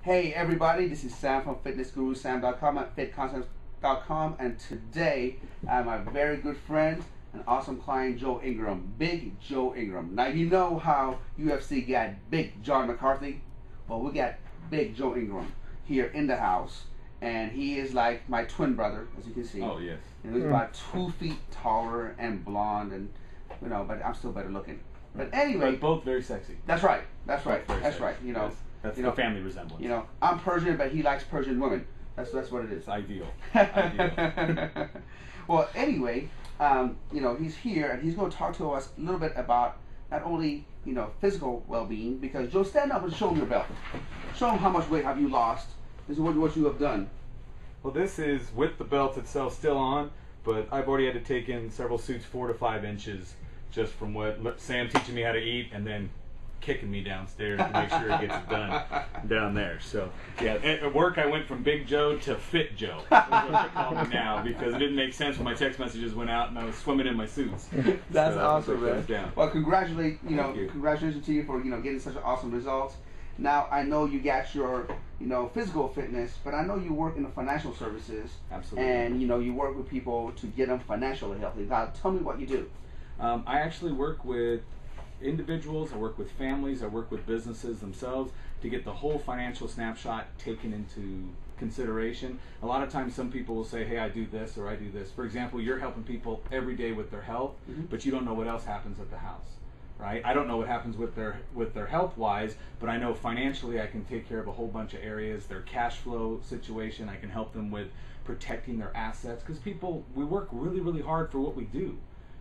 Hey everybody, this is Sam from fitnessgurusam.com at fitconcepts.com, and today I have my very good friend and awesome client, Joe Ingram, Big Joe Ingram. Now you know how UFC got Big John McCarthy? Well, we got Big Joe Ingram here in the house, and he is like my twin brother, as you can see. Oh yes. And he's about 2 feet taller and blonde, and but I'm still better looking. But anyway, but both very sexy. That's right. That's right. Very That's sexy. right. Yes. That's the family resemblance. I'm Persian, but he likes Persian women. That's what it is. It's ideal. Ideal. Well, anyway, he's here and he's going to talk to us a little bit about not only physical well-being, because Joe, stand up and show him your belt. Show him how much weight have you lost. This is what you have done. Well, this is with the belt itself still on, but I've already had to take in several suits 4 to 5 inches just from what Sam teaching me how to eat and then kicking me downstairs to make sure it gets it done down there. So yeah, at work I went from Big Joe to Fit Joe. That's what they call me now, because it didn't make sense when my text messages went out and I was swimming in my suits. That's awesome, man. Well, congratulations to you for getting such an awesome result. Now I know you got your physical fitness, but I know you work in the financial services. Absolutely. And you work with people to get them financially healthy. Now tell me what you do. I actually work with individuals, I work with families, I work with businesses themselves to get the whole financial snapshot taken into consideration. A lot of times some people will say, hey, I do this or I do this. For example, you're helping people every day with their health, but you don't know what else happens at the house, right? I don't know what happens with their health wise, but I know financially I can take care of a whole bunch of areas. Their cash flow situation, I can help them with protecting their assets, because we work really, really hard for what we do.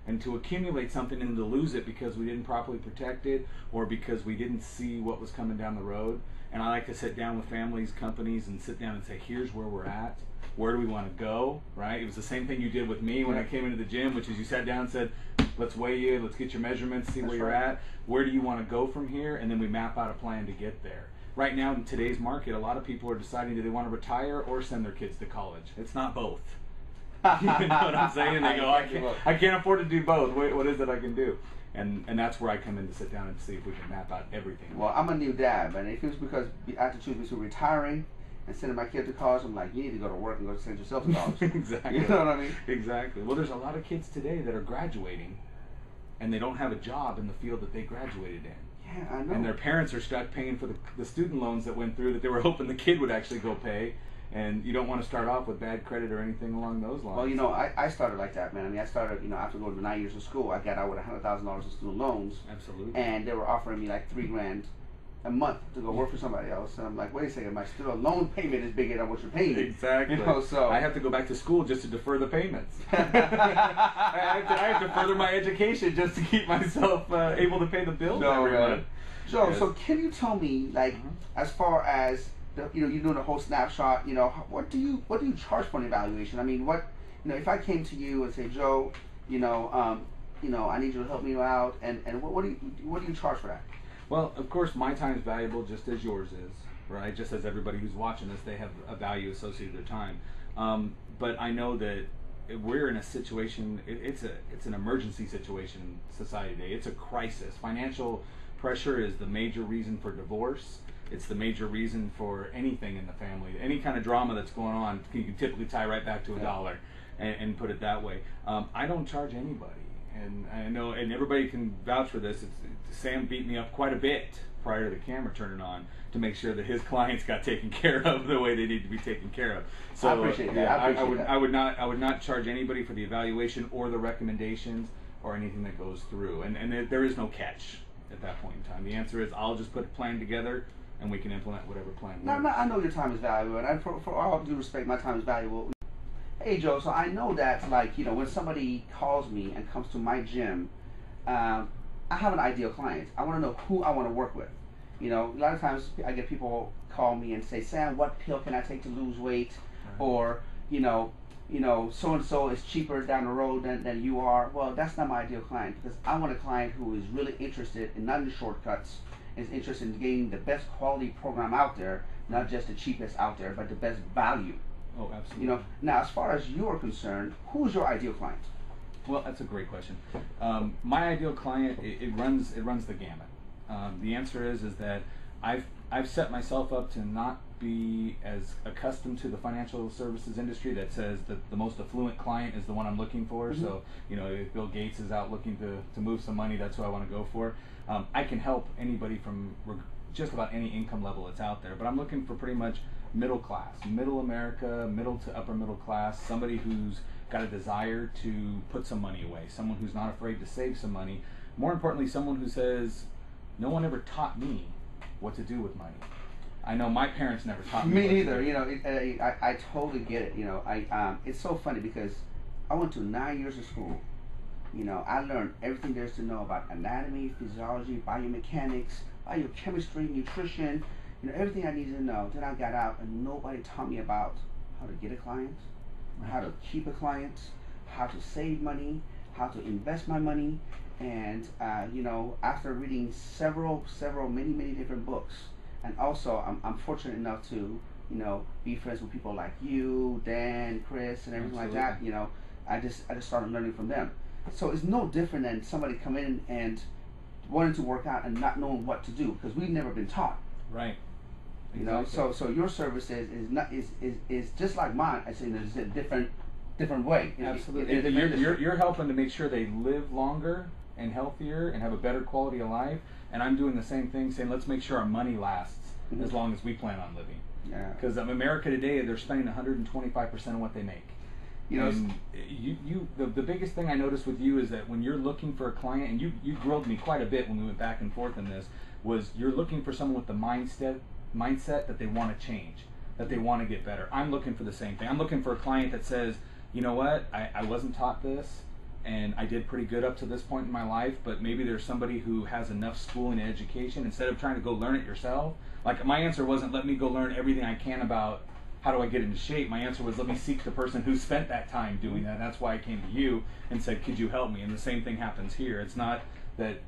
And to accumulate something and to lose it because we didn't properly protect it or because we didn't see what was coming down the road. And I like to sit down with families, companies, and sit down and say, here's where we're at. Where do we want to go, right? It was the same thing you did with me when I came into the gym, which is you sat down and said, let's weigh you, let's get your measurements, see where you're at. Where do you want to go from here? And then we map out a plan to get there. Right now in today's market, a lot of people are deciding, do they want to retire or send their kids to college? It's not both. You know what I'm saying? They go, I can't afford to do both. What is it I can do? And that's where I come in to sit down and see if we can map out everything. Well, I'm a new dad, but if it's because I have to choose between retiring and sending my kid to college, I'm like, you need to go to work and go send yourself to college. Exactly. You know what I mean? Exactly. Well, there's a lot of kids today that are graduating and they don't have a job in the field that they graduated in. Yeah, I know. And their parents are stuck paying for the student loans that went through that they were hoping the kid would actually go pay. And you don't want to start off with bad credit or anything along those lines. Well, I started like that, man. I mean, I started, after going to 9 years of school, I got out with $100,000 in student loans. Absolutely. And they were offering me like $3 grand a month to go work for somebody else. And I'm like, wait a second, my student loan payment is bigger than what you're paying. Exactly. So I have to go back to school just to defer the payments. I have to further my education just to keep myself able to pay the bills every month. Joe, so can you tell me, like, as far as you're doing a whole snapshot, what do you charge for an evaluation? I mean, if I came to you and say, Joe, I need you to help me out, and what do you charge for that? Well, of course, my time is valuable just as yours is, right? Just as everybody who's watching this, they have a value associated with their time. But I know that we're in a situation, it's an emergency situation in society today. It's a crisis. Financial pressure is the major reason for divorce. It's the major reason for anything in the family. Any kind of drama that's going on, you can typically tie right back to a dollar and put it that way. I don't charge anybody. And I know, and everybody can vouch for this, Sam beat me up quite a bit prior to the camera turning on to make sure that his clients got taken care of the way they need to be taken care of. So I appreciate that. I would not charge anybody for the evaluation or the recommendations or anything that goes through. And there is no catch at that point in time. The answer is I'll just put a plan together and we can implement whatever plan works. No, I know your time is valuable, and for all due respect, my time is valuable. Hey Joe, so I know that, like, when somebody calls me and comes to my gym, I have an ideal client. I want to know who I want to work with. A lot of times I get people call me and say, Sam, what pill can I take to lose weight? Right. Or, so and so is cheaper down the road than you are. Well, that's not my ideal client, because I want a client who is really interested in not in shortcuts, is interested in getting the best quality program out there, not just the cheapest out there, but the best value. Oh, absolutely. Now as far as you're concerned, who's your ideal client? Well, that's a great question. My ideal client, it runs the gamut. The answer is that I've I've set myself up to not be as accustomed to the financial services industry that says that the most affluent client is the one I'm looking for. Mm-hmm. So, you know, if Bill Gates is out looking to move some money, that's who I want to go for. I can help anybody from just about any income level that's out there, but I'm looking for pretty much middle class, middle America, middle to upper middle class, somebody who's got a desire to put some money away, someone who's not afraid to save some money. More importantly, someone who says, no one ever taught me what to do with money. I know my parents never taught me. Me neither. You know, I totally get it. You know, it's so funny because I went to 9 years of school. You know, I learned everything there is to know about anatomy, physiology, biomechanics, biochemistry, nutrition. You know, everything I needed to know. Then I got out and nobody taught me about how to get a client, how to keep a client, how to save money, how to invest my money. And you know, after reading many different books, and also I'm fortunate enough to, you know, be friends with people like you, Dan, Chris, and everything Absolutely. like that. You know, I just started learning from them. So it's no different than somebody coming in and wanting to work out and not knowing what to do because we've never been taught. Right. You know, so your service is just like mine. I say there's a different way. Absolutely. You're helping to make sure they live longer and healthier and have a better quality of life, and I'm doing the same thing, saying let's make sure our money lasts as long as we plan on living. Yeah. Because America today, they're spending 125% of what they make. You know, and the biggest thing I noticed with you is that when you're looking for a client, and you grilled me quite a bit when we went back and forth in this, was you're looking for someone with the mindset that they want to change, that they want to get better. I'm looking for the same thing. I'm looking for a client that says, you know what, I wasn't taught this, and I did pretty good up to this point in my life, but maybe there's somebody who has enough schooling and education, instead of trying to go learn it yourself. Like, my answer wasn't let me go learn everything I can about how do I get into shape. My answer was let me seek the person who spent that time doing that. That's why I came to you and said, could you help me? And the same thing happens here. It's not that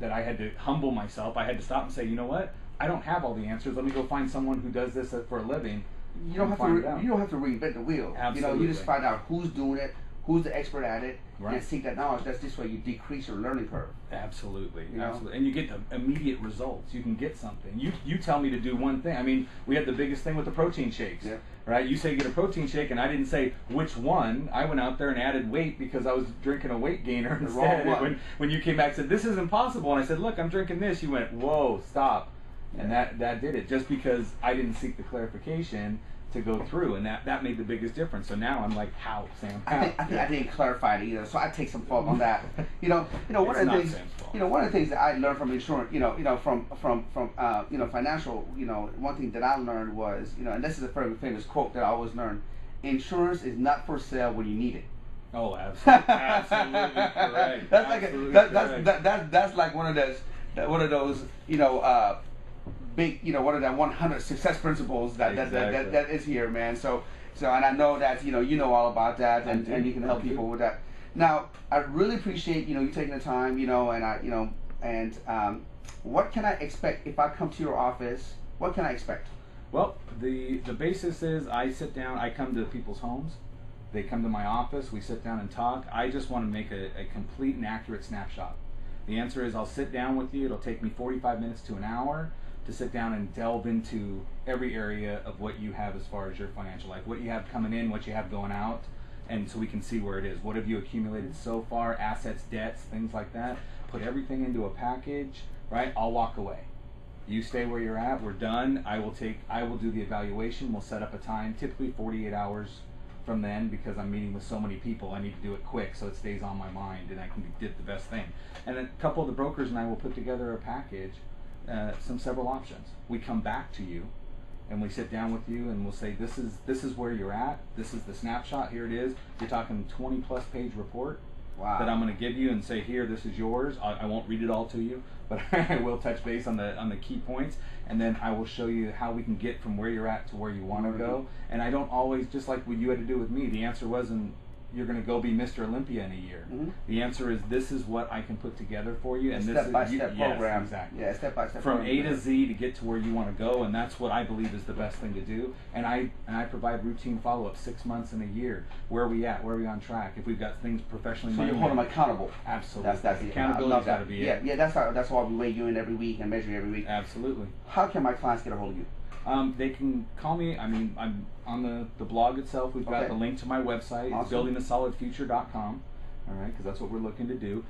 I had to humble myself. I had to stop and say, you know what? I don't have all the answers. Let me go find someone who does this for a living. You don't have to reinvent the wheel. Absolutely. You know, you just find out who's doing it, who's the expert at it, right, and seek that knowledge. That's this way you decrease your learning curve. Absolutely, you know? Absolutely, and you get the immediate results. You can get something. You tell me to do one thing. I mean, we had the biggest thing with the protein shakes, yeah, right? You say get a protein shake, and I didn't say which one. I went out there and added weight because I was drinking a weight gainer instead. When you came back and said this is impossible, and I said, look, I'm drinking this. You went, whoa, stop, and that did it. Just because I didn't seek the clarification to go through, and that made the biggest difference. So now I'm like, how, Sam? How? I think I didn't clarify it either, so I take some fault on that. One of the things, one of the things that I learned from insurance, from financial, one thing that I learned was, and this is a very famous quote that I always learn: insurance is not for sale when you need it. Oh, absolutely, absolutely correct. That's like one of those big, one of that 100 success principles that is here, man. So and I know that you know all about that, and you can help people with that. Now, I really appreciate you taking the time, and what can I expect if I come to your office? What can I expect? Well, the basis is I sit down, I come to people's homes, they come to my office, we sit down and talk. I just want to make a complete and accurate snapshot. The answer is I'll sit down with you. It'll take me 45 minutes to an hour to sit down and delve into every area of what you have as far as your financial life, what you have coming in, what you have going out, and so we can see where it is. What have you accumulated so far, assets, debts, things like that. Put everything into a package, right? I'll walk away. You stay where you're at, we're done. I will do the evaluation, we'll set up a time, typically 48 hours from then, because I'm meeting with so many people, I need to do it quick so it stays on my mind and I can get the best thing. And a couple of the brokers and I will put together a package, several options. We come back to you and we sit down with you and we'll say, this is where you're at, this is the snapshot, here it is. You're talking 20 plus page report. Wow. That I'm going to give you and say, here, this is yours. I won't read it all to you, but I will touch base on the key points, and then I will show you how we can get from where you're at to where you want to go. And I don't always, just like what you had to do with me, the answer wasn't you're going to go be Mr. Olympia in a year. The answer is, this is what I can put together for you, and this step-by-step program. Yes, exactly. Yeah, step-by-step from program. A to Z to get to where you want to go, and that's what I believe is the best thing to do. And I provide routine follow-up, 6 months and a year. Where are we at? Where are we on track? If we've got things professionally. So you hold them accountable. Absolutely. That's the Accountability's got to be it. Yeah, that's why we weigh you in every week and measure you every week. Absolutely. How can my clients get a hold of you? They can call me. I mean, I'm on the blog itself. We've got the link to my website. Awesome. It's buildingasolidfuture.com. All right, because that's what we're looking to do.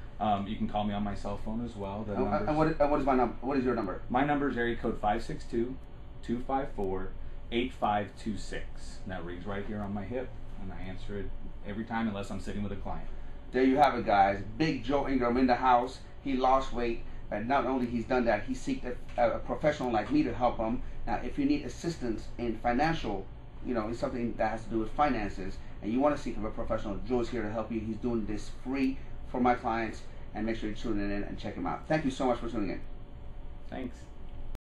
You can call me on my cell phone as well. And what is my number? What is your number? My number is area code 562-254-8526. And that rings right here on my hip, and I answer it every time unless I'm sitting with a client. There you have it, guys. Big Joe Ingram in the house. He lost weight, and not only he's done that, he seeked a professional like me to help him. Now, if you need assistance in financial, in something that has to do with finances, and you want to seek a professional, Joe's here to help you. He's doing this free for my clients, and make sure you tune in and check him out. Thank you so much for tuning in. Thanks.